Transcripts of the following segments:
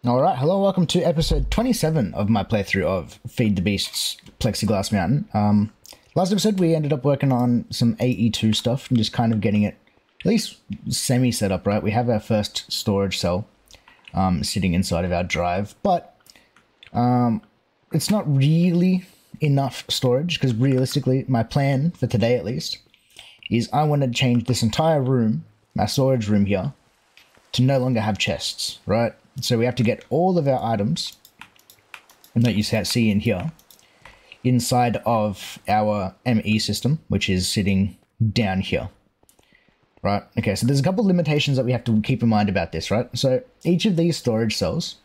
Alright, hello, welcome to episode 27 of my playthrough of Feed the Beasts Plexiglass Mountain. Last episode we ended up working on some AE2 stuff and just kind of getting it at least semi set up, right? We have our first storage cell sitting inside of our drive, but it's not really enough storage because realistically my plan for today at least is I want to change this entire room, my storage room here, to no longer have chests, right? So we have to get all of our items that you see in here inside of our Emmy system, which is sitting down here, right? Okay, so there's a couple of limitations that we have to keep in mind about this, right? So each of these storage cells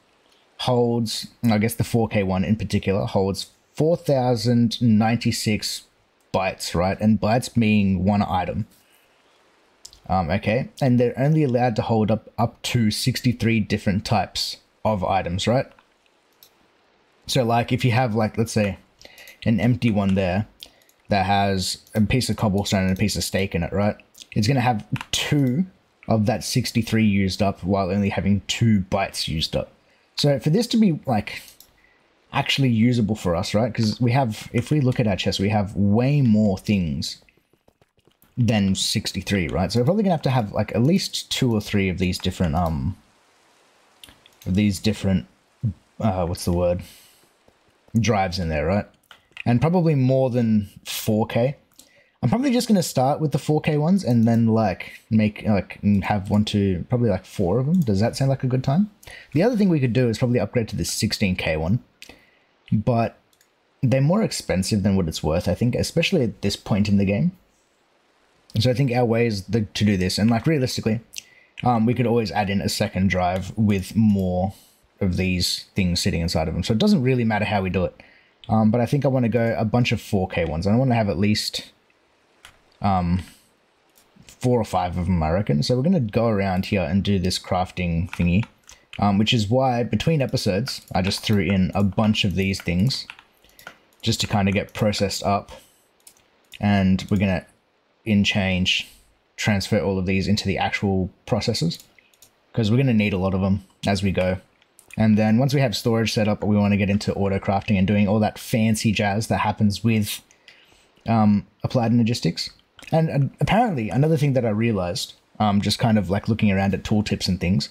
holds, I guess the 4K one in particular, holds 4,096 bytes, right? And bytes being one item. Okay, and they're only allowed to hold up to 63 different types of items, right? So like if you have like, let's say an empty one there that has a piece of cobblestone and a piece of steak in it, right? It's going to have 2 of that 63 used up while only having 2 bytes used up. So for this to be like actually usable for us, right? Because we have, if we look at our chest, we have way more things than 63, right? So we're probably gonna have to have like at least 2 or 3 of these different what's the word, drives in there, right? And probably more than 4K. I'm probably just gonna start with the 4K ones and then like make have probably like 4 of them. Does that sound like a good time? The other thing we could do is probably upgrade to this 16K one, but they're more expensive than what it's worth, I think, especially at this point in the game. So I think our way is to do this, and like realistically, we could always add in a second drive with more of these things sitting inside of them. So it doesn't really matter how we do it. But I think I want to go a bunch of 4K ones. I want to have at least 4 or 5 of them, I reckon. So we're going to go around here and do this crafting thingy, which is why between episodes, I just threw in a bunch of these things just to kind of get processed up. And we're going to transfer all of these into the actual processors because we're going to need a lot of them as we go. And then once we have storage set up, we want to get into auto crafting and doing all that fancy jazz that happens with applied logistics. And apparently another thing that I realized, just kind of like looking around at tooltips and things,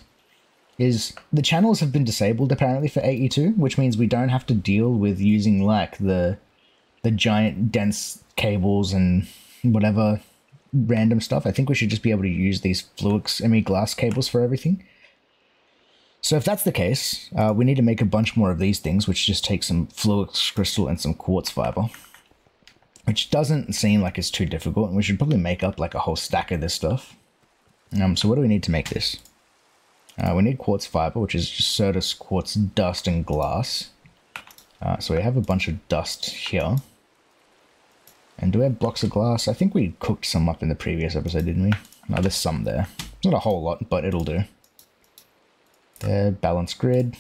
is the channels have been disabled apparently for AE2, which means we don't have to deal with using like the giant dense cables and whatever random stuff. I think we should just be able to use these Fluix Emmy glass cables for everything. So if that's the case, we need to make a bunch more of these things, which just take some Fluix crystal and some quartz fiber, which doesn't seem like it's too difficult, and we should probably make up like a whole stack of this stuff. So what do we need to make this? We need quartz fiber, which is just Circus quartz dust and glass. So we have a bunch of dust here. And do we have blocks of glass? I think we cooked some up in the previous episode, didn't we? No, there's some there. Not a whole lot, but it'll do. There, balanced grid.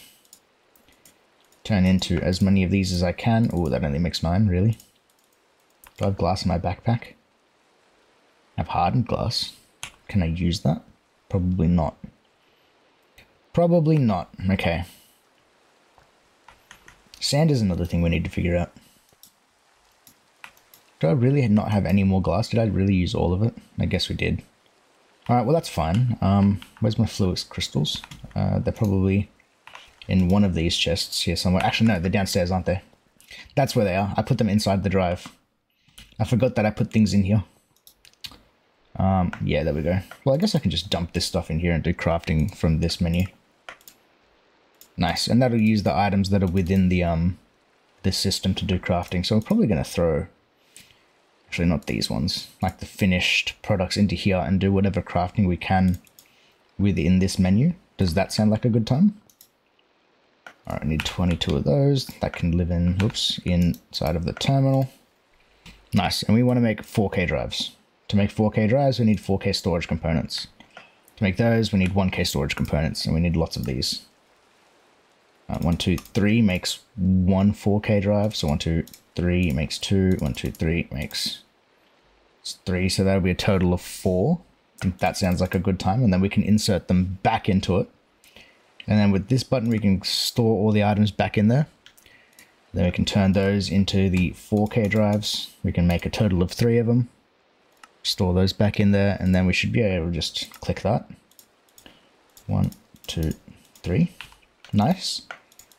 Turn into as many of these as I can. Oh, that only makes 9, really. Do I have glass in my backpack? I have hardened glass. Can I use that? Probably not. Probably not. Okay. Sand is another thing we need to figure out. Do I really not have any more glass? Did I really use all of it? I guess we did. Alright, well that's fine. Where's my Fluix crystals? They're probably in one of these chests here somewhere. Actually, no, they're downstairs, aren't they? That's where they are. I put them inside the drive. I forgot that I put things in here. Yeah, there we go. Well, I guess I can just dump this stuff in here and do crafting from this menu. Nice, and that'll use the items that are within the system to do crafting. So we're probably going to throw... Actually, not these ones, like the finished products into here and do whatever crafting we can within this menu. Does that sound like a good time? All right, I need 22 of those. That can live in, inside of the terminal. Nice, and we want to make 4K drives. To make 4K drives, we need 4K storage components. To make those, we need 1K storage components, and we need lots of these. 1, 2, 3 makes 1 4K drive, so 1, 2, 3 makes 2, 1, 2, 3 makes 3, so that'll be a total of 4. I think that sounds like a good time, and then we can insert them back into it And then with this button, we can store all the items back in there. Then we can turn those into the 4K drives. We can make a total of 3 of them. Store those back in there, and then we should be able to just click that. 1, 2, 3. Nice.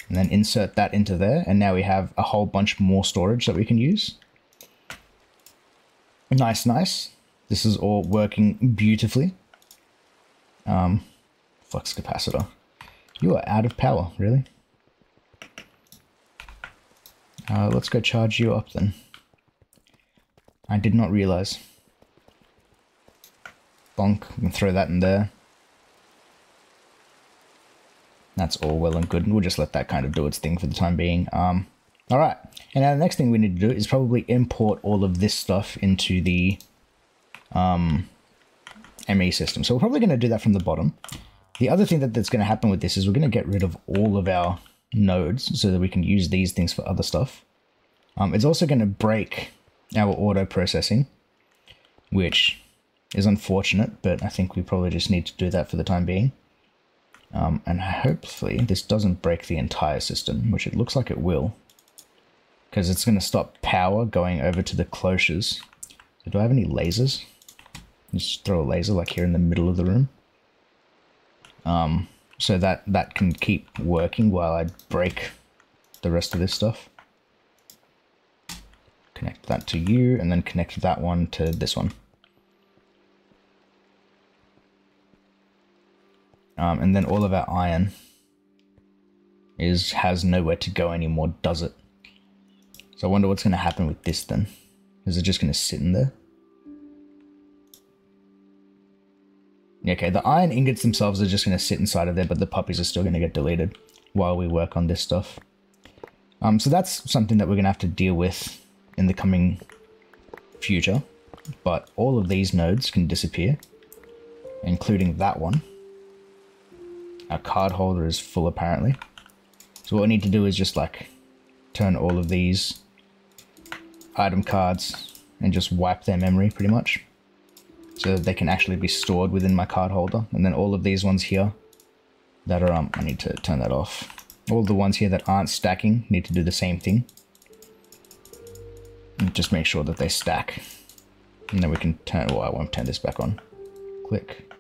And then insert that into there, and now we have a whole bunch more storage that we can use. Nice, nice. This is all working beautifully. Flux capacitor. You are out of power, really? Let's go charge you up then. I did not realize. Bonk, we can throw that in there. That's all well and good, and we'll just let that kind of do its thing for the time being. Alright, and now the next thing we need to do is probably import all of this stuff into the ME system. So we're probably going to do that from the bottom. The other thing that's going to happen with this is we're going to get rid of all of our nodes so that we can use these things for other stuff. It's also going to break our auto processing, which is unfortunate, but I think we probably just need to do that for the time being. And hopefully this doesn't break the entire system, which it looks like it will, because it's going to stop power going over to the cloches. So do I have any lasers? Just throw a laser like here in the middle of the room. So that can keep working while I break the rest of this stuff. Connect that to you, and then connect that one to this one. And then all of our iron has nowhere to go anymore, does it? So I wonder what's going to happen with this then. Is it just going to sit in there? Okay, the iron ingots themselves are just going to sit inside of there, but the puppies are still going to get deleted while we work on this stuff. So that's something that we're going to have to deal with in the coming future. But all of these nodes can disappear, including that one. Our card holder is full apparently. So what we need to do is just like turn all of these item cards and just wipe their memory pretty much, so that they can actually be stored within my card holder. And then all of these ones here that are, I need to turn that off. All the ones here that aren't stacking need to do the same thing. And just make sure that they stack. And then we can turn, well, I won't turn this back on. Click.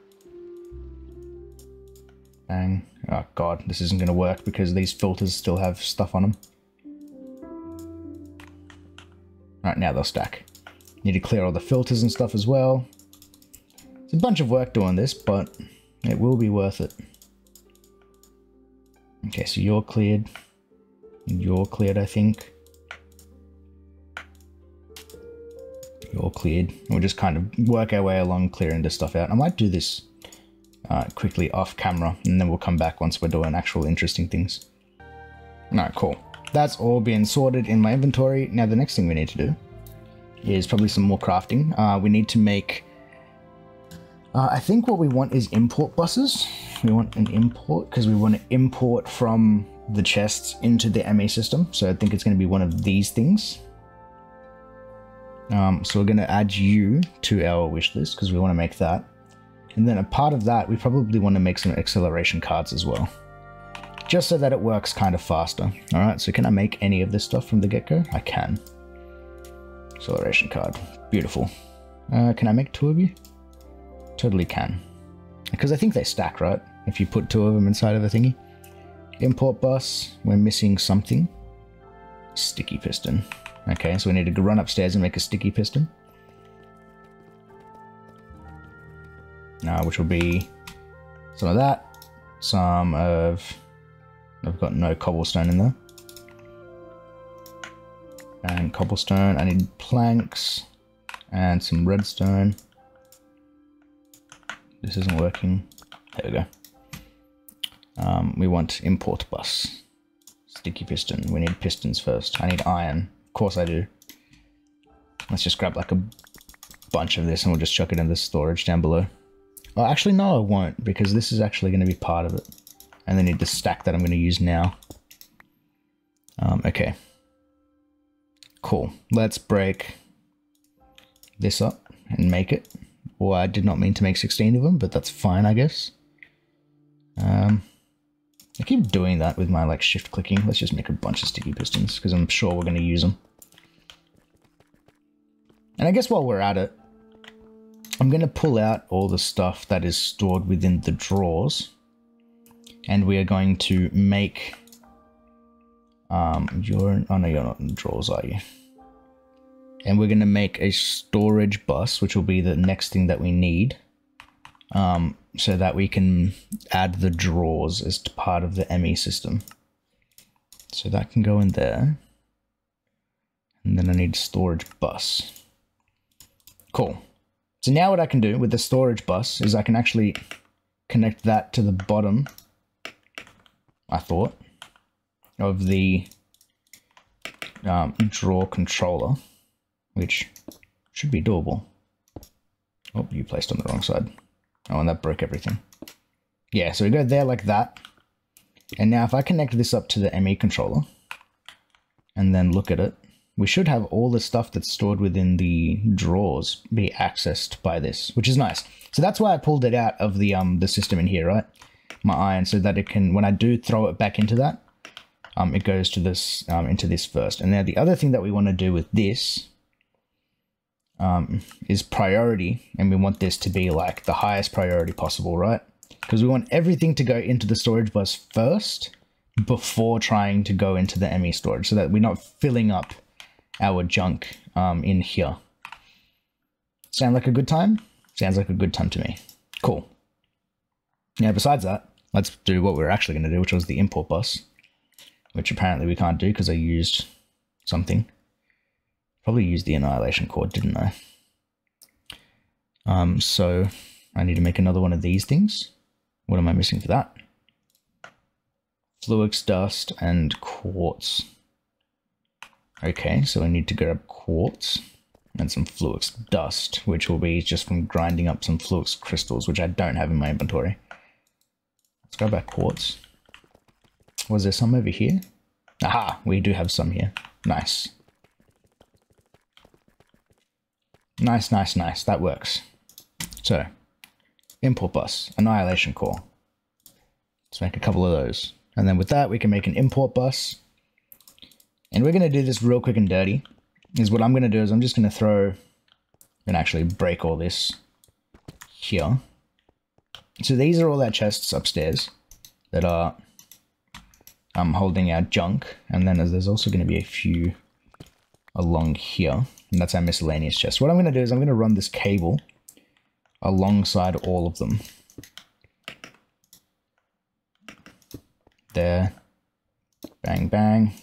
Bang. Oh god, this isn't going to work because these filters still have stuff on them. Right, now they'll stack. Need to clear all the filters and stuff as well. It's a bunch of work doing this, but it will be worth it. Okay, so you're cleared. You're cleared, I think. You're cleared. And we'll just kind of work our way along clearing this stuff out. I might do this quickly off camera, and then we'll come back once we're doing actual interesting things. Alright, cool. That's all been sorted in my inventory. Now the next thing we need to do is probably some more crafting. We need to make... I think what we want is import buses. We want an import because we want to import from the chests into the MA system. So I think it's going to be one of these things. So we're going to add you to our wish list because we want to make that. And then a part of that, we probably want to make some acceleration cards as well, just so that it works kind of faster. All right, so can I make any of this stuff from the get-go? I can. Acceleration card, beautiful. Can I make 2 of you? Totally can. Because I think they stack, right? If you put 2 of them inside of a thingy. Import bus, we're missing something. Sticky piston. Okay, so we need to run upstairs and make a sticky piston. Which will be some of that, some of... I've got no cobblestone in there. And cobblestone, I need planks and some redstone. This isn't working. There we go. We want import bus. Sticky piston. We need pistons first. I need iron. Of course I do. Let's just grab like a bunch of this and we'll just chuck it in the storage down below. Oh, actually no I won't, because this is actually going to be part of it. And then need the stack that I'm going to use now. Okay. Cool. Let's break this up and make it. Well, I did not mean to make 16 of them, but that's fine, I guess. I keep doing that with my like shift clicking. Let's just make a bunch of sticky pistons because I'm sure we're going to use them. And I guess while we're at it, I'm going to pull out all the stuff that is stored within the drawers. And we are going to make... oh no, you're not in the drawers, are you? And we're going to make a storage bus, which will be the next thing that we need. So that we can add the drawers as part of the Emmy system. So that can go in there. And then I need storage bus. Cool. So now what I can do with the storage bus is I can actually connect that to the bottom, I thought, of the drawer controller, which should be doable. Oh, you placed on the wrong side. Oh, and that broke everything. Yeah, so we go there like that. And now if I connect this up to the Emmy controller and then look at it, we should have all the stuff that's stored within the drawers be accessed by this, which is nice. So that's why I pulled it out of the system in here, right? My iron, so that it can, when I do throw it back into that, it goes to this, into this first. And now the other thing that we want to do with this is priority, and we want this to be like the highest priority possible, right? Because we want everything to go into the storage bus first before trying to go into the Emmy storage, so that we're not filling up our junk in here. Sound like a good time? Sounds like a good time to me. Cool. Now, besides that, let's do what we're actually going to do, which was the import bus, which apparently we can't do because I used something. Probably used the annihilation cord, didn't I? So I need to make another one of these things. What am I missing for that? Fluix dust and quartz. Okay, so I need to grab quartz and some fluix dust, which will be just from grinding up some fluix crystals, which I don't have in my inventory. Let's grab our quartz. Was there some over here? Aha, we do have some here. Nice. Nice, nice, nice. That works. So, import bus, annihilation core. Let's make a couple of those. And then with that, we can make an import bus. And we're going to do this real quick and dirty. Is what I'm going to do is I'm just going to throw and actually break all this here. So these are all our chests upstairs that are holding our junk. And then there's also going to be a few along here. And that's our miscellaneous chest. What I'm going to do is I'm going to run this cable alongside all of them. There. Bang, bang.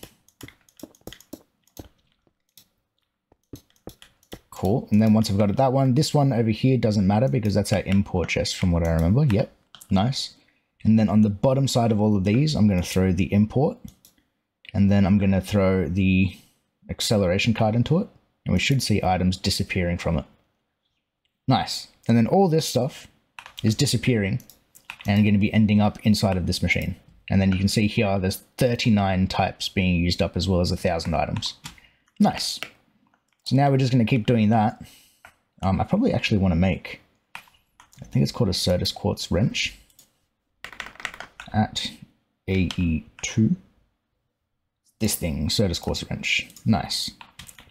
Cool. And then once I've got that one, this one over here doesn't matter because that's our import chest from what I remember. Yep. Nice. And then on the bottom side of all of these, I'm going to throw the import. And then I'm going to throw the acceleration card into it. And we should see items disappearing from it. Nice. And then all this stuff is disappearing and going to be ending up inside of this machine. And then you can see here, there's 39 types being used up as well as 1,000 items. Nice. So now we're just going to keep doing that. I probably actually want to make, I think it's called a Circus quartz wrench at AE2. This thing, Circus quartz wrench. Nice.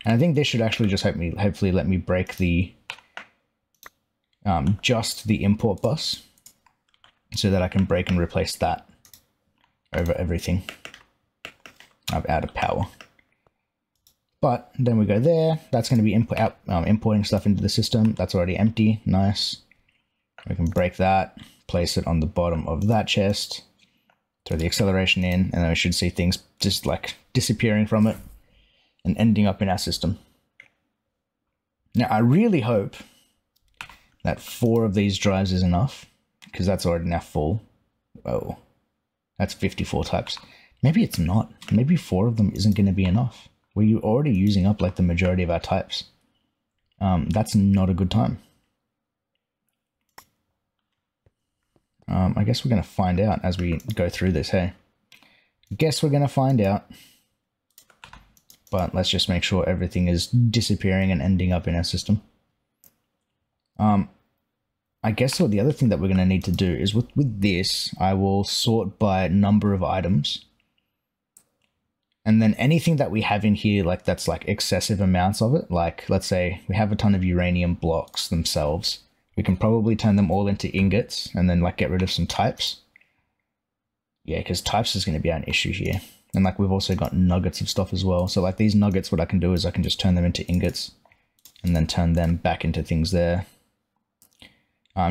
And I think this should actually just hopefully let me break the, just the import bus so that I can break and replace that over everything. I'm out of power. But then we go there. That's going to be importing stuff into the system. That's already empty. Nice. We can break that, place it on the bottom of that chest, throw the acceleration in, and then we should see things just like disappearing from it and ending up in our system. Now, I really hope that 4 of these drives is enough, because that's already now full. Whoa, that's 54 types. Maybe it's not. Maybe 4 of them isn't going to be enough. We're already using up like the majority of our types. That's not a good time. I guess we're going to find out as we go through this, hey? Guess we're going to find out. But let's just make sure everything is disappearing and ending up in our system. I guess what the other thing that we're going to need to do is with this, I will sort by number of items. And then anything that we have in here, like that's like excessive amounts of it, like let's say we have a ton of uranium blocks themselves. We can probably turn them all into ingots and then like get rid of some types. Yeah, because types is going to be an issue here. And like we've also got nuggets of stuff as well. So like these nuggets, what I can do is I can just turn them into ingots and then turn them back into things there.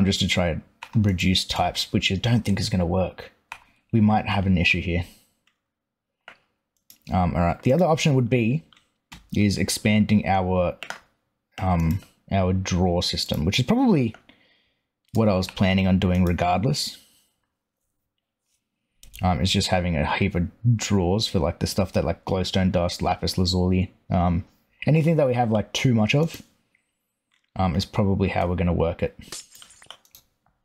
Just to try and reduce types, which I don't think is going to work. We might have an issue here. All right. The other option would be is expanding our drawer system, which is probably what I was planning on doing regardless. It's just having a heap of drawers for like the stuff that like glowstone dust, lapis lazuli, anything that we have like too much of, is probably how we're going to work it.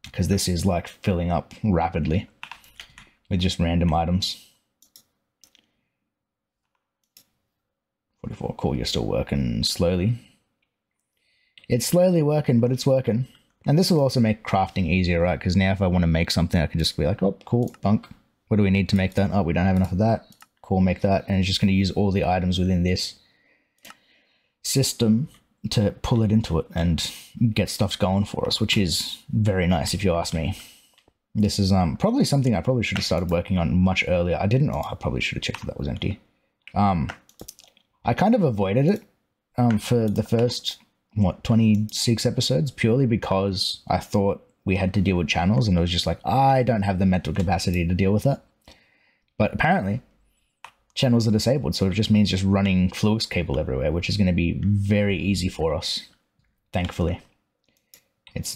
Because this is like filling up rapidly with just random items. 44, cool, you're still working slowly. It's slowly working, but it's working. And this will also make crafting easier, right? Because now if I want to make something, I can just be like, oh, cool, bunk. What do we need to make that? Oh, we don't have enough of that. Cool, make that. And it's just going to use all the items within this system to pull it into it and get stuff going for us, which is very nice if you ask me. This is probably something I probably should have started working on much earlier. I didn't. Oh, I probably should have checked if that was empty. I kind of avoided it for the first, 26 episodes, purely because I thought we had to deal with channels, and it was just like, I don't have the mental capacity to deal with that. But apparently, channels are disabled, so it just means just running Fluix cable everywhere, which is going to be very easy for us, thankfully. It's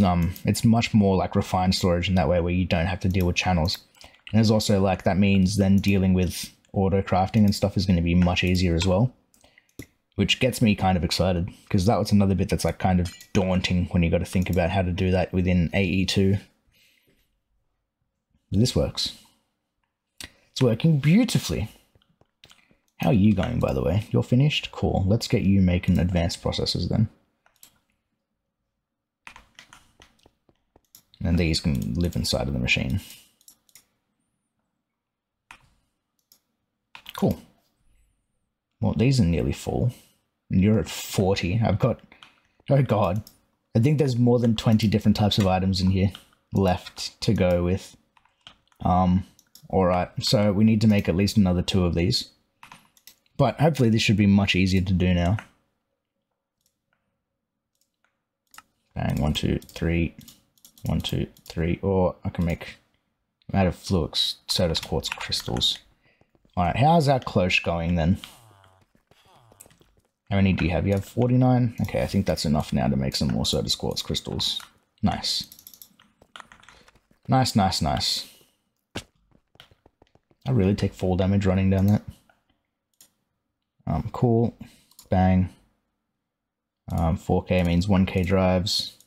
much more like refined storage in that way, where you don't have to deal with channels. And there's also like, that means then dealing with auto crafting and stuff is going to be much easier as well, which gets me kind of excited, because that was another bit that's like kind of daunting when you got to think about how to do that within AE2. This works. It's working beautifully. How are you going, by the way? You're finished? Cool. Let's get you making advanced processes then. And these can live inside of the machine. Cool. Well, these are nearly full. And you're at 40. I've got... Oh god. I think there's more than 20 different types of items in here left to go with. Alright, so we need to make at least another 2 of these. But hopefully this should be much easier to do now. Bang, 1, 2, 3. 1, 2, 3. Or I can make... I'm out of Fluix, Circus quartz crystals. Alright, how's our cloche going then? How many do you have? You have 49? Okay, I think that's enough now to make some more Circus quartz crystals. Nice. Nice, nice, nice. I really take fall damage running down that. Cool. Bang. 4K means 1K drives.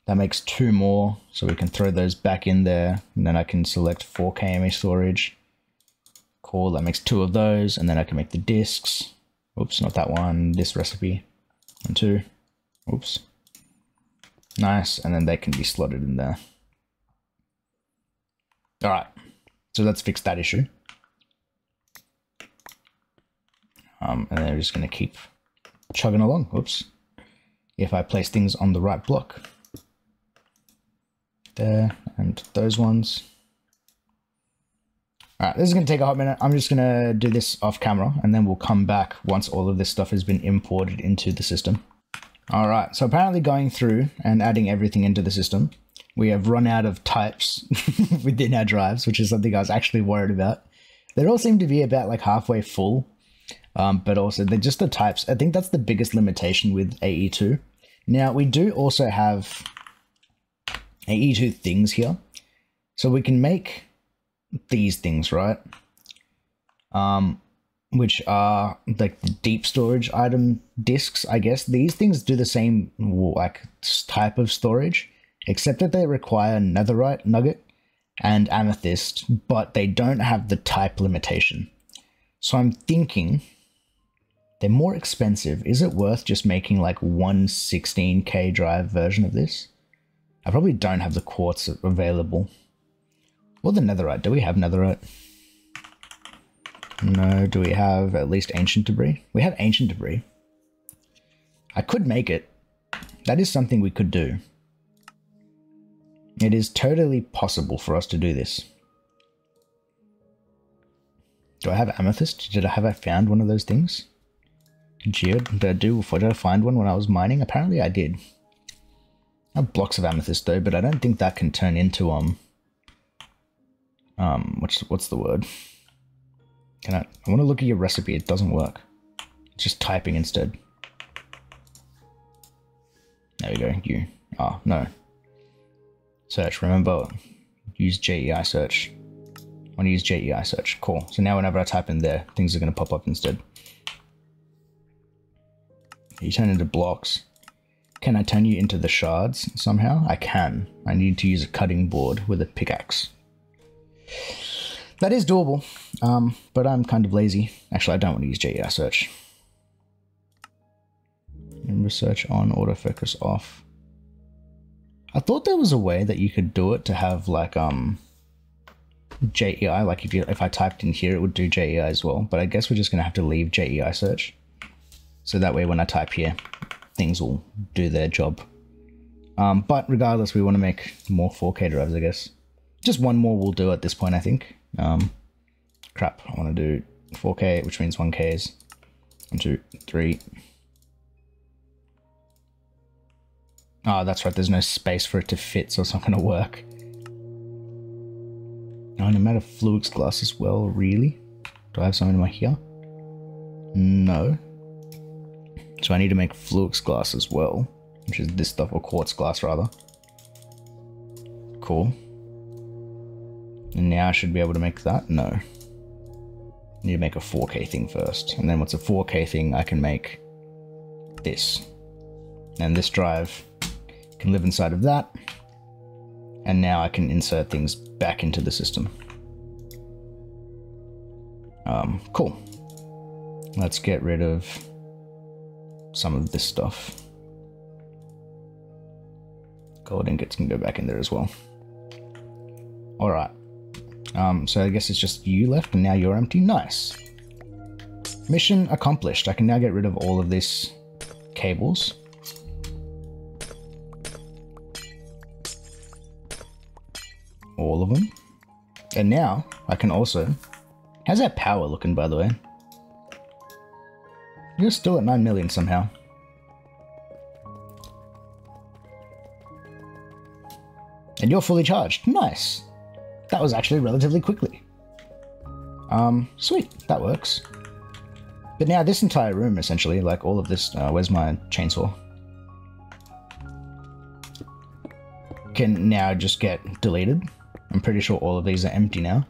That makes 2 more, so we can throw those back in there, and then I can select 4K Emmy storage. Cool, that makes 2 of those, and then I can make the discs. Oops, not that one, this recipe. 1, 2. Oops. Nice, and then they can be slotted in there. Alright, so let's fix that issue. And then we're just going to keep chugging along. Oops. If I place things on the right block. There, and those ones. Alright, this is going to take a hot minute. I'm just going to do this off camera, and then we'll come back once all of this stuff has been imported into the system. Alright, so apparently going through and adding everything into the system, we have run out of types within our drives, which is something I was actually worried about. They all seem to be about like halfway full, but also they're just the types. I think that's the biggest limitation with AE2. Now, we do also have AE2 things here, so we can make these things, right? Which are like the deep storage item discs, I guess. These things do the same like type of storage, except that they require netherite nugget and amethyst, but they don't have the type limitation. So I'm thinking they're more expensive. Is it worth just making like one 16K drive version of this? I probably don't have the quartz available. Or the netherite. Do we have netherite? No. Do we have at least ancient debris? We have ancient debris. I could make it. That is something we could do. It is totally possible for us to do this. Do I have amethyst? Have I found one of those things? Did I find one when I was mining? Apparently I did. I have blocks of amethyst though, but I don't think that can turn into what's the word? I want to look at your recipe. It doesn't work. It's just typing instead. There we go. Oh, no. Search. Remember, use JEI search. I want to use JEI search. Cool. So now whenever I type in there, things are going to pop up instead. You turn into blocks. Can I turn you into the shards somehow? I can. I need to use a cutting board with a pickaxe. That is doable, but I'm kind of lazy. Actually, I don't want to use JEI search. Research on, autofocus off. I thought there was a way that you could do it to have like JEI, like if I typed in here it would do JEI as well, but I guess we're just gonna have to leave JEI search. So that way when I type here, things will do their job. But regardless, we want to make more 4K drives, I guess. Just one more will do at this point, I think. Crap, I want to do 4K, which means 1Ks. 1, 2, 3. Oh, that's right, there's no space for it to fit, so it's not going to work. Oh, and I'm out of fluix glass as well, really? Do I have some in my here? No. So I need to make fluix glass as well, which is this stuff, or quartz glass rather. Cool. And now I should be able to make that? No. I need to make a 4K thing first. And then once a 4K thing, I can make this. And this drive can live inside of that. And now I can insert things back into the system. Cool. Let's get rid of some of this stuff. Gold ingots can go back in there as well. Alright. So I guess it's just you left and now you're empty. Nice. Mission accomplished. I can now get rid of all of these cables. All of them. And now I can also... How's that power looking, by the way? You're still at 9 million somehow. And you're fully charged. Nice. That was actually relatively quickly. Sweet. That works. But now this entire room, essentially, like all of this... where's my chainsaw? Can now just get deleted. I'm pretty sure all of these are empty now.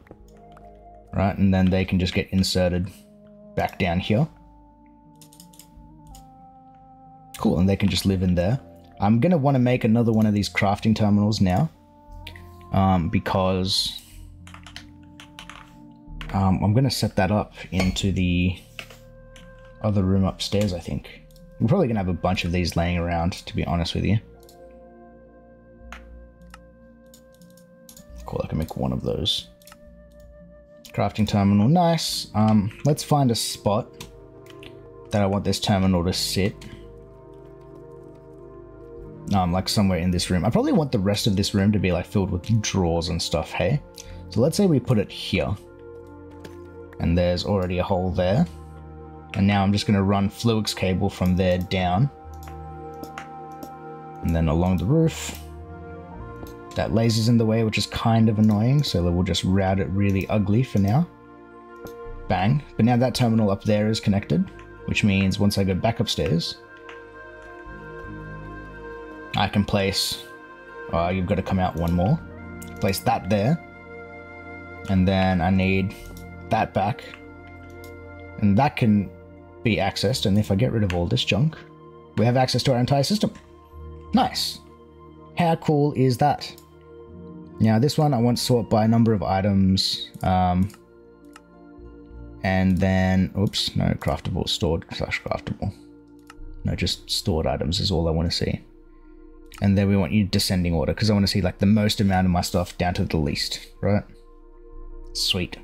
Right, and then they can just get inserted back down here. Cool, and they can just live in there. I'm going to want to make another one of these crafting terminals now. Because I'm going to set that up into the other room upstairs, I think. We're probably going to have a bunch of these laying around, to be honest with you. Cool, I can make one of those. Crafting terminal, nice. Let's find a spot that I want this terminal to sit. Like somewhere in this room. I probably want the rest of this room to be like filled with drawers and stuff, hey? So let's say we put it here. And there's already a hole there. And now I'm just going to run fluix cable from there down. And then along the roof. That laser's in the way, which is kind of annoying, so we'll just route it really ugly for now. Bang. But now that terminal up there is connected, which means once I go back upstairs, I can place... you've got to come out one more. Place that there. And then I need that back. And that can be accessed, and if I get rid of all this junk, we have access to our entire system. Nice. How cool is that? Now this one I want to sort by number of items, and then, oops, no, craftable, stored / craftable. No, just stored items is all I want to see. And then we want you descending order, because I want to see like the most amount of my stuff down to the least, right? Sweet.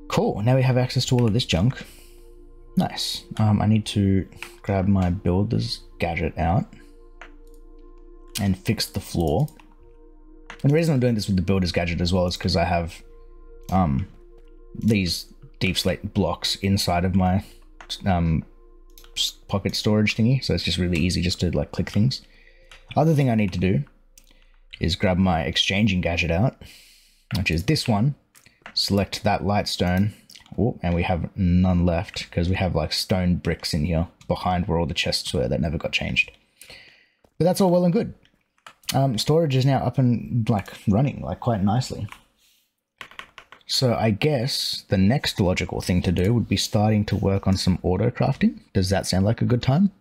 Cool, now we have access to all of this junk. Nice. I need to grab my builder's gadget out and fix the floor. And the reason I'm doing this with the builder's gadget as well is because I have these deep slate blocks inside of my pocket storage thingy, so it's just really easy just to like click things. Other thing I need to do is grab my exchanging gadget out, which is this one, select that light stone. Oh, and we have none left because we have like stone bricks in here behind where all the chests were that never got changed. But that's all well and good. Storage is now up and like running like quite nicely. So I guess the next logical thing to do would be starting to work on some auto crafting. Does that sound like a good time?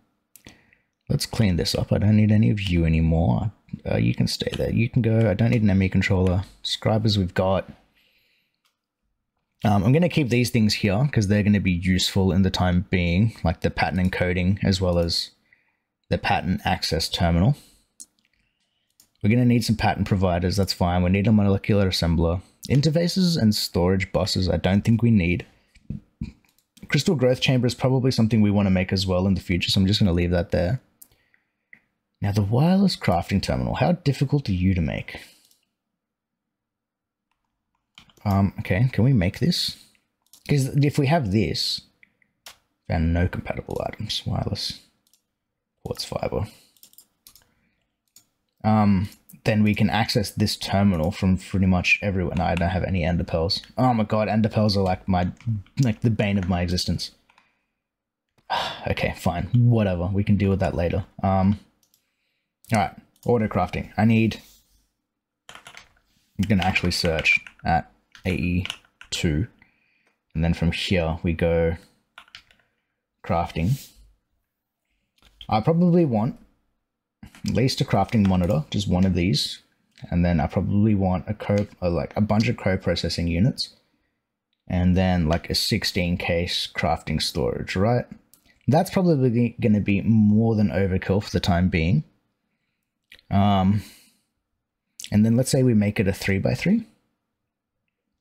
Let's clean this up. I don't need any of you anymore. You can stay there. You can go. I don't need an Emmy controller. Scribers we've got. I'm going to keep these things here because they're going to be useful in the time being, like the pattern encoding as well as the pattern access terminal. We're going to need some pattern providers, that's fine. We need a molecular assembler. Interfaces and storage buses I don't think we need. Crystal growth chamber is probably something we want to make as well in the future, so I'm just going to leave that there. Now the wireless crafting terminal, how difficult are you to make? Okay, can we make this? Because if we have this, found no compatible items, wireless quartz fiber. Then we can access this terminal from pretty much everywhere. No, I don't have any ender pearls. Oh my god, ender pearls are like the bane of my existence. Okay, fine, whatever. We can deal with that later. All right, auto crafting. I'm gonna actually search at AE2, and then from here we go crafting. I probably want at least a crafting monitor, just one of these, and then I probably want a bunch of co-processing units, and then like a 16 case crafting storage, right? That's probably going to be more than overkill for the time being. And then let's say we make it a 3x3.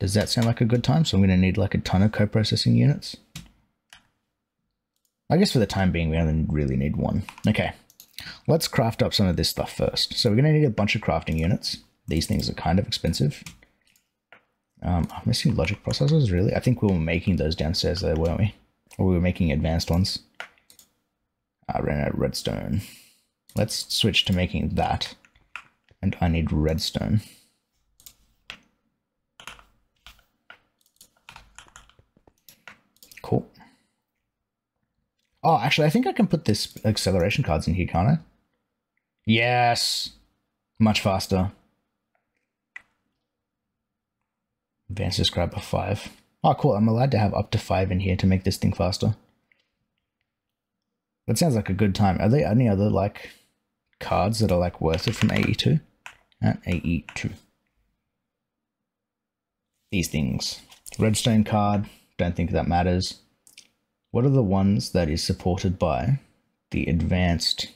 Does that sound like a good time? So I'm going to need like a ton of co-processing units. I guess for the time being, we only really need one. Okay, let's craft up some of this stuff first. So we're going to need a bunch of crafting units. These things are kind of expensive. I'm missing logic processors, really? I think we were making those downstairs there, weren't we? Or we were making advanced ones. I ran out of redstone. Let's switch to making that. And I need redstone. Cool. Oh, actually, I think I can put this acceleration cards in here, can't I? Yes! Much faster. Advanced describer 5. Oh, cool. I'm allowed to have up to 5 in here to make this thing faster. That sounds like a good time. Are there any other, like, cards that are, like, worth it from AE2? At AE2. These things. Redstone card. Don't think that matters. What are the ones that is supported by the advanced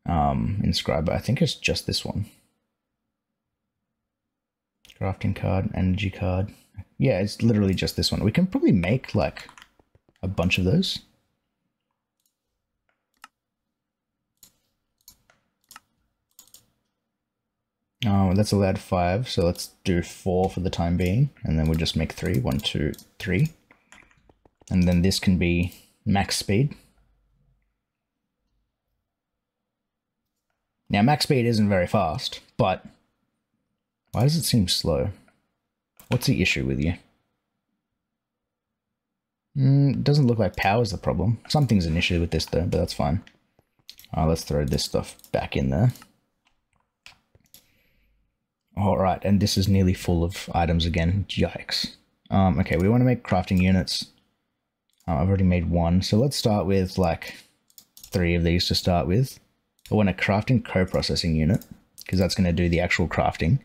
inscriber? I think it's just this one. Crafting card, energy card. Yeah, it's literally just this one. We can probably make like a bunch of those. That's allowed 5, so let's do 4 for the time being, and then we'll just make 3. 1, 2, 3. And then this can be max speed. Now, max speed isn't very fast, but why does it seem slow? What's the issue with you? It doesn't look like power's the problem. Something's an issue with this though, but that's fine. Let's throw this stuff back in there. Alright, and this is nearly full of items again. Yikes. Okay, we want to make crafting units. I've already made 1, so let's start with like 3 of these to start with. I want a crafting co-processing unit, because that's going to do the actual crafting.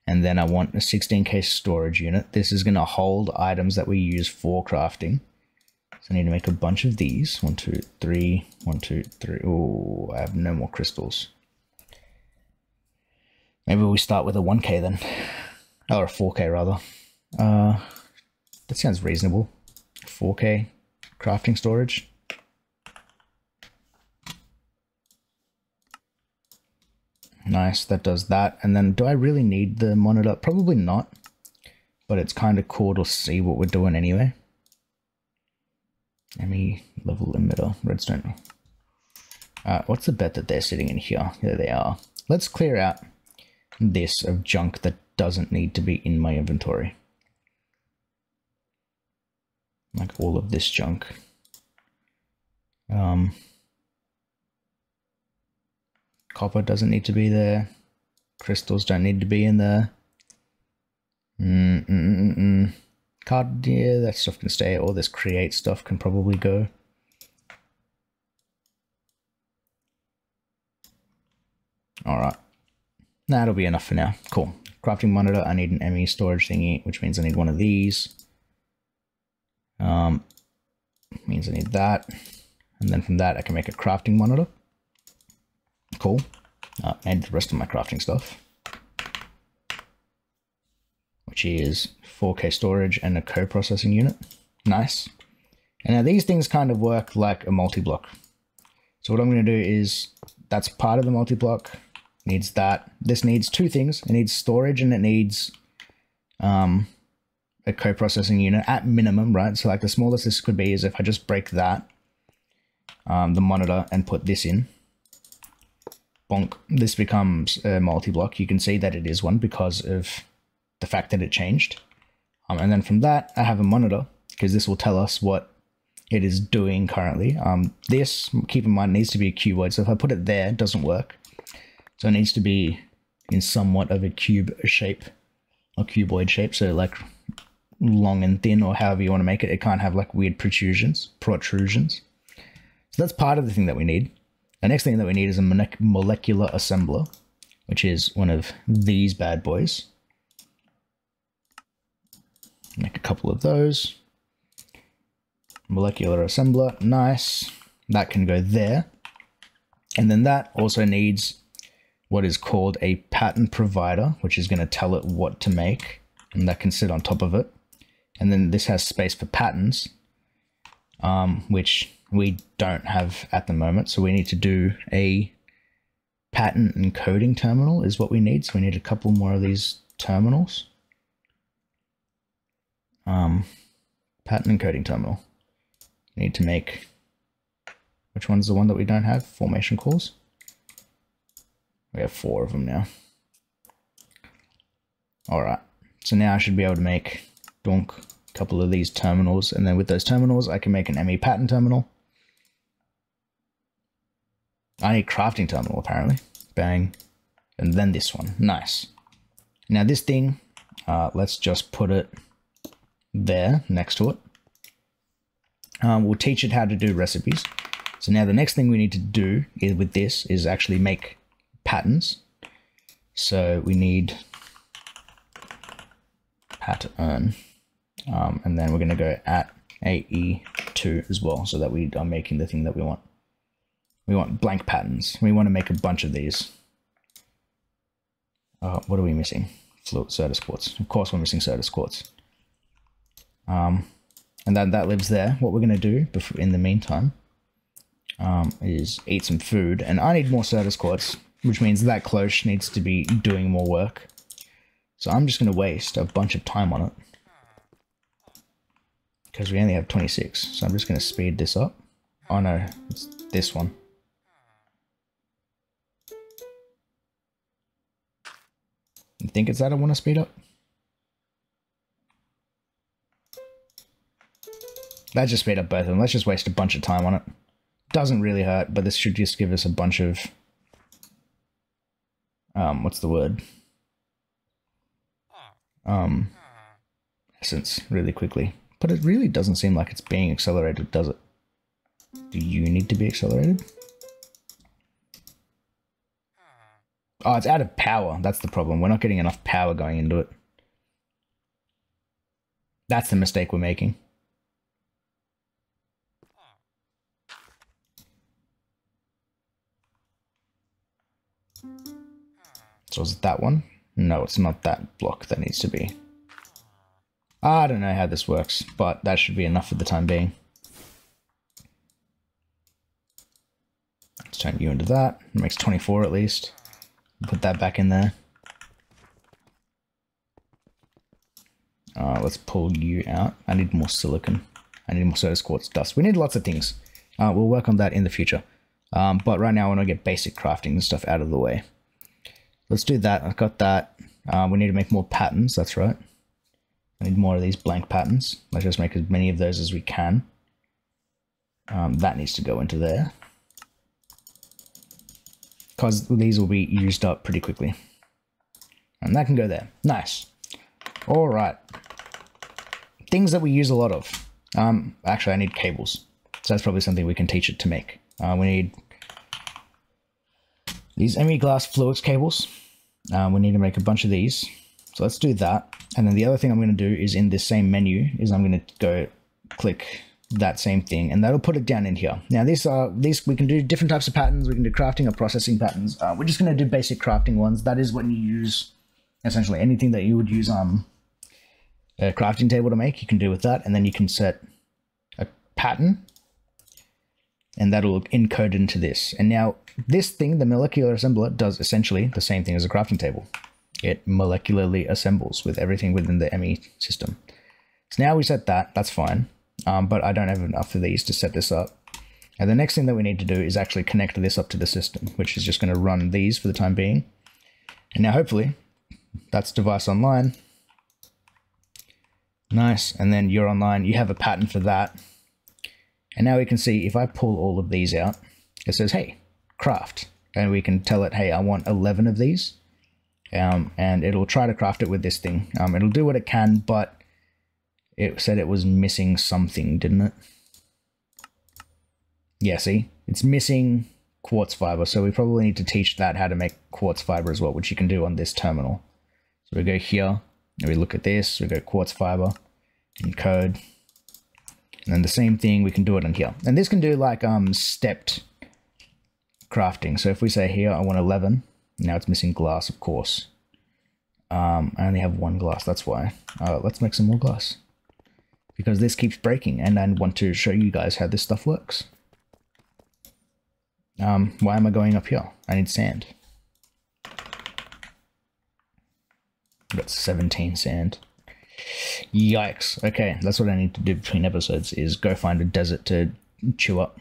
And then I want a 16 case storage unit. This is going to hold items that we use for crafting. So I need to make a bunch of these. 1, 2, 3, 1, 2, 3. Oh, I have no more crystals. Maybe we start with a 1K then. Or a 4K rather. That sounds reasonable. 4K crafting storage. Nice, that does that. And then do I really need the monitor? Probably not. But it's kind of cool to see what we're doing anyway. Emmy level emitter, redstone. What's the bet that they're sitting in here? There they are. Let's clear out this of junk that doesn't need to be in my inventory. Like all of this junk. Copper doesn't need to be there. Crystals don't need to be in there. Card, yeah, that stuff can stay. All this create stuff can probably go. Alright. That'll be enough for now. Cool. Crafting monitor, I need an Emmy storage thingy, which means I need one of these. Means I need that. And then from that I can make a crafting monitor. Cool. And the rest of my crafting stuff, which is 4K storage and a co-processing unit. Nice. And now these things kind of work like a multi-block. So what I'm going to do is, that's part of the multi-block. Needs that. This needs two things. It needs storage and it needs a co-processing unit at minimum, right? So like the smallest this could be is if I just break that, the monitor, and put this in. Bonk. This becomes a multi-block. You can see that it is one because of the fact that it changed. And then from that, I have a monitor, because this will tell us what it is doing currently. This, keep in mind, needs to be a cuboid. So if I put it there, it doesn't work. So it needs to be in somewhat of a cube shape, or cuboid shape. So like long and thin, or however you want to make it. It can't have like weird protrusions. So that's part of the thing that we need. The next thing that we need is a molecular assembler, which is one of these bad boys. Make a couple of those. Molecular assembler, nice. That can go there. And then that also needs what is called a pattern provider, which is going to tell it what to make, and that can sit on top of it. And then this has space for patterns, which we don't have at the moment. So we need to do a pattern encoding terminal is what we need. So we need a couple more of these terminals. Pattern encoding terminal. We need to make, which one's the one that we don't have? Formation calls. We have 4 of them now. All right. So now I should be able to make a couple of these terminals, and then with those terminals, I can make an Emmy pattern terminal. I need crafting terminal apparently. Bang. And then this one. Nice. Now this thing, let's just put it there next to it. We'll teach it how to do recipes. So now the next thing we need to do with this is actually make patterns. So we need pattern, and then we're going to go at AE2 as well, so that we are making the thing that we want. We want blank patterns. We want to make a bunch of these. What are we missing? Circus Quartz. Of course we're missing Circus Quartz. And then that lives there. What we're going to do in the meantime is eat some food. And I need more Circus Quartz, which means that cloche needs to be doing more work. So I'm just going to waste a bunch of time on it, because we only have 26. So I'm just going to speed this up. Oh no, it's this one. You think it's that I want to speed up? Let's just speed up both of them. Let's just waste a bunch of time on it. Doesn't really hurt, but this should just give us a bunch of... what's the word? Essence really quickly. But it really doesn't seem like it's being accelerated, does it? Do you need to be accelerated? Oh, it's out of power. That's the problem. We're not getting enough power going into it. That's the mistake we're making. So is it that one? No, it's not that block that needs to be. I don't know how this works, but that should be enough for the time being. Let's turn you into that. It makes 24 at least. Put that back in there. Let's pull you out. I need more silicon. I need more Circus quartz dust. We need lots of things. We'll work on that in the future. But right now I want to get basic crafting and stuff out of the way. Let's do that. I've got that. We need to make more patterns. That's right. I need more of these blank patterns. Let's just make as many of those as we can. That needs to go into there. Because these will be used up pretty quickly. And that can go there. Nice. All right. Things that we use a lot of. Actually, I need cables. So that's probably something we can teach it to make. We need these Emmy glass fluix cables. We need to make a bunch of these. So let's do that. And then the other thing I'm going to do is in this same menu is I'm going to go click that same thing, and that'll put it down in here. Now these we can do different types of patterns. We can do crafting or processing patterns. We're just going to do basic crafting ones. That is what you use, essentially anything that you would use a crafting table to make, you can do with that. And then you can set a pattern, and that'll encode into this. And now this thing, the molecular assembler, does essentially the same thing as a crafting table. It molecularly assembles with everything within the Emmy system. So now we set that, that's fine. But I don't have enough of these to set this up. And the next thing that we need to do is actually connect this up to the system, which is just going to run these for the time being. And now hopefully that's device online. Nice. And then you're online, you have a pattern for that. And now we can see if I pull all of these out, it says, hey, craft. And we can tell it, hey, I want 11 of these. And it'll try to craft it with this thing. It'll do what it can, but it said it was missing something, didn't it? Yeah, see? It's missing quartz fiber, so we probably need to teach that how to make quartz fiber as well, which you can do on this terminal. So we go here, and we look at this, we go quartz fiber, encode, and then the same thing, we can do it on here. And this can do like stepped crafting. So if we say here, I want 11, now it's missing glass, of course. I only have one glass, that's why. Let's make some more glass, because this keeps breaking, and I want to show you guys how this stuff works. Why am I going up here? I need sand. I've got 17 sand. Yikes. Okay, that's what I need to do between episodes, is go find a desert to chew up.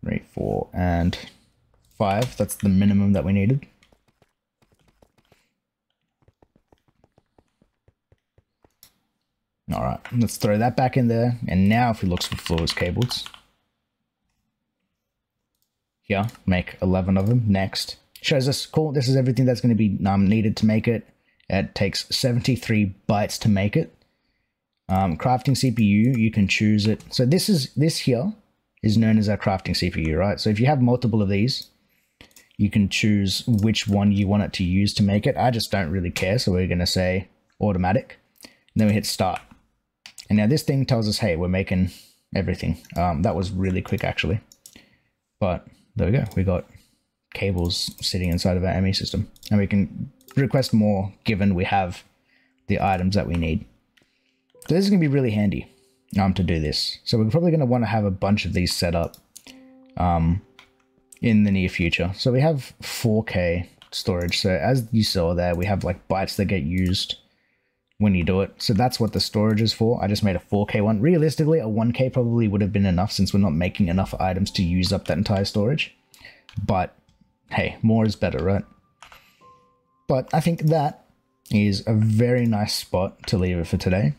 3, 4, and 5. That's the minimum that we needed. All right, let's throw that back in there. And now if we look for fluix cables, here, make 11 of them. Next, shows us, cool, this is everything that's going to be needed to make it. It takes 73 bytes to make it. Crafting CPU, you can choose it. So this here is known as our crafting CPU, right? So if you have multiple of these, you can choose which one you want it to use to make it. I just don't really care, so we're going to say automatic. And then we hit start. And now this thing tells us, hey, we're making everything. That was really quick, actually. But there we go. We got cables sitting inside of our Emmy system. And we can request more given we have the items that we need. So this is going to be really handy to do this. So we're probably going to want to have a bunch of these set up in the near future. So we have 4K storage. So as you saw there, we have like bytes that get used when you do it. So that's what the storage is for. I just made a 4K one. Realistically, a 1K probably would have been enough since we're not making enough items to use up that entire storage. But hey, more is better, right? But I think that is a very nice spot to leave it for today.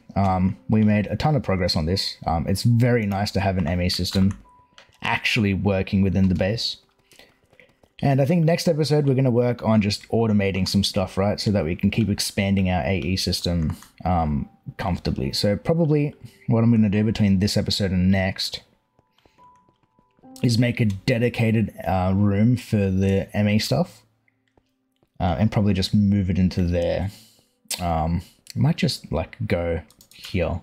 We made a ton of progress on this. It's very nice to have an MA system actually working within the base. And I think next episode, we're going to work on just automating some stuff, right? So that we can keep expanding our AE system comfortably. So probably what I'm going to do between this episode and next is make a dedicated room for the ME stuff. And probably just move it into there. I might just like go here.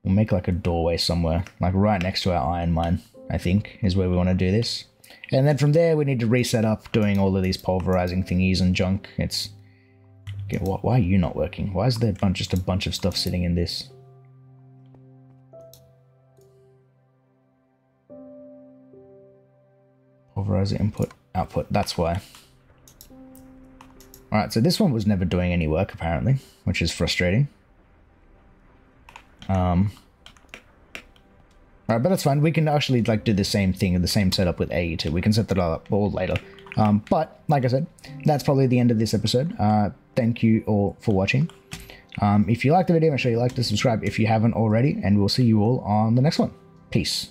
We'll make like a doorway somewhere, like right next to our iron mine, I think is where we want to do this. And then from there, we need to reset up doing all of these pulverizing thingies and junk. It's... Okay, why are you not working? Why is there just a bunch of stuff sitting in this? Pulverizer input, output, that's why. Alright, so this one was never doing any work apparently, which is frustrating. Alright, but that's fine. We can actually like do the same thing in the same setup with AE2. We can set that up all later. But like I said, that's probably the end of this episode. Thank you all for watching. If you liked the video, make sure you like to subscribe if you haven't already, and we'll see you all on the next one. Peace.